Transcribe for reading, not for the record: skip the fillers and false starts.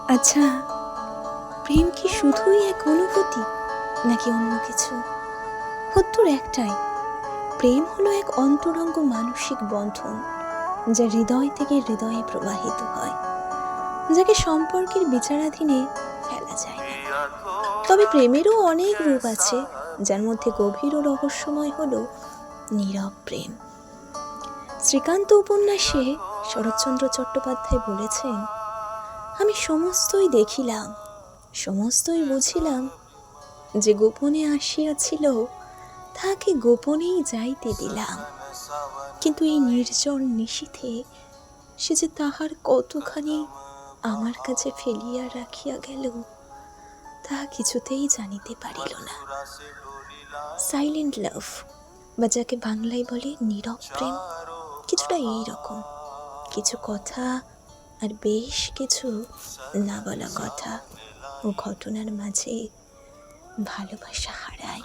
আচ্ছা, প্রেম কি শুধুই এক অনুভূতি নাকি অন্য কিছু? উত্তর একটাই, প্রেম হলো এক অন্তরঙ্গ মানসিক বন্ধন, যা হৃদয় থেকে হৃদয়ে প্রবাহিত হয়, যাকে সম্পর্কের বিচারাধীনে ফেলা যায় না। তবে প্রেমেরও অনেক রূপ আছে, যার মধ্যে গভীর ও রহস্যময় হলো নীরব প্রেম। শ্রীকান্ত উপন্যাসে শরৎচন্দ্র চট্টোপাধ্যায় বলেছেন, আমি সমস্তই দেখিলাম, সমস্তই বুঝিলাম, যে গোপনে আসিয়াছিল তাহাকে গোপনেই যাইতে দিলাম। কিন্তু এই নির্জন নিশীথে সে যে তাহার কতখানি আমার কাছে ফেলিয়া রাখিয়া গেল, তাহা কিছুতেই জানিতে পারিল না। সাইলেন্ট লাভ, বা যাকে বাংলায় বলে নীরব প্রেম, কিছুটা এইরকম। কিছু কথা আর বেশ কিছু না বলা কথা ও ঘটনার মাঝে ভালোবাসা হারায়।